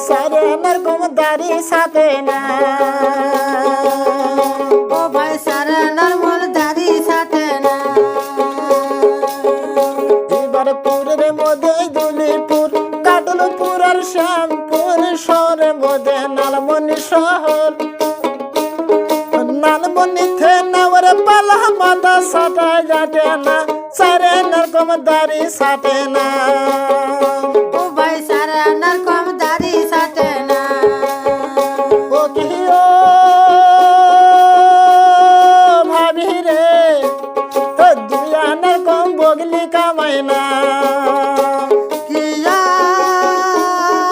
সারে নরকম দাড়ি সাথে না ও ভাই সারে নরমাল দাড়ি সাথে না এবার পুরের মধ্যে দুলিপুর কাটলপুর আর শ্যামপুর শহরের মধ্যে নালমনি শহর নালমনিতে নেওয়ার পালা মাথা সাটা যাটে না সারে নরকম দাড়ি সাথে না ও ভাই সারে নরকম দাড়ি সাথে না ও কি ও ভাবি রে তো দুয়া নরকম বগলি কামাই না কিয়া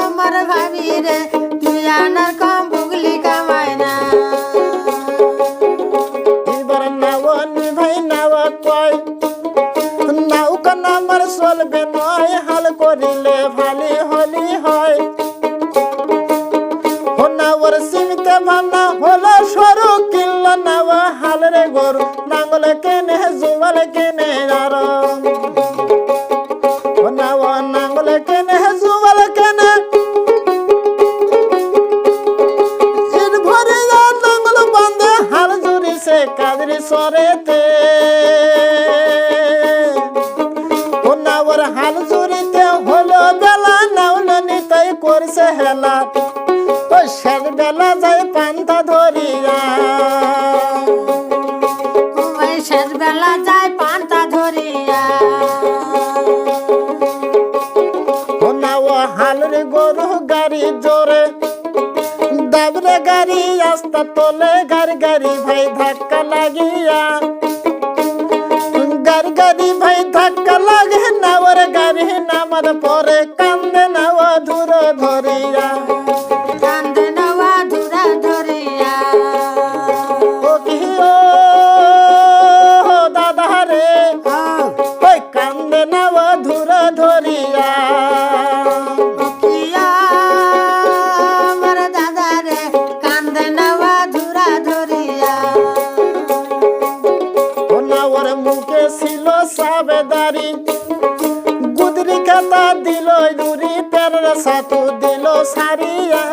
আমার ভাবি রে তুই আনার কম বুগলি কামাই না এবার নাওনি ভাই নাওয়া কয় নাউকা নামার চলবে নয় হাল করিলে ভালি হলি হয় নাওয়ার সীমিত ভাবনা হলো সরু কিনল নাওয়া হাল রে গরু নাঙ্গল কেনে জুয়াল কেনে আর নাওয়া নাঙ্গল কেনে জুয়াল কেনে ইট ভরে নাঙ্গল বান্ধে হাল জুড়িছে কাদরি সরেতে নাওয়ার হাল জুড়িতে হলো বেলা নাউল নিতাই করছে হেলা শেষ বেলা যায় পান্তা ধরিয়া ও ভাই শেষ বেলা যায় পান্তা ধরিয়া নাওয়া হালের গরু গাড়ি জোরে দাবরে গাড়ি আস্তা তোলে গাড়ি গাড়ি ভাই ধাক্কা লাগিয়া গাড়ি গাড়ি ভাই ধাক্কা লাগে নাওয়ার গাড়ি নামার পরে কান্দে নাওয়া ধুর ধরিয়া কান্দে নওয়া ধুরা ধরিয়া ও কি ও দাদা রে ওই কান্দে নাওয়া ধুর ধরিয়া কিয়া আমার দাদা রে কান্দে নওয়া ধুরা ধরিয়া নাওয়ার মুখে ছিল সাবেদারি গুদরি খাতা দিল দুরি পেরের সাথু দিল সারিয়া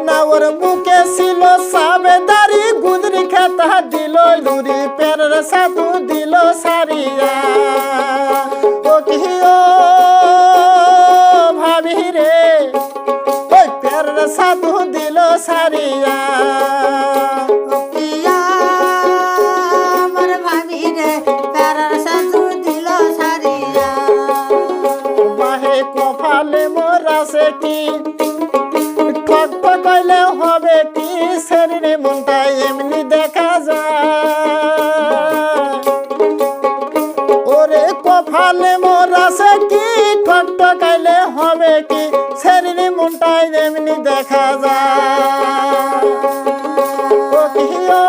নাওয়ার মুখে ছিল সাবেদারি গুদরি খাতা দিল দুরি পেরের সাথু দিল সারিয়া ও কি ও ভাবি রে ওই পেরের সাথু দিল সারিয়া কিয়া আমার ভাবি রে প্যারার সাথু দিল সারিয়া বাহে কপালে মোরাছে কি ঠক ঠকাইলে হবে কি শরীরে মনটা এমনি দেখা যায় ওরে কপালে মোরাছে কি ঠক ঠকাইলে হবে কি শরীরে মনটা এমনি দেখা যায় ও কি ও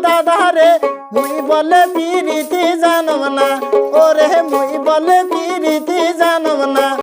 দাদা রে মুই বলে পিরিতি জানব না ওরে মুই বলে পিরিতি জানব না।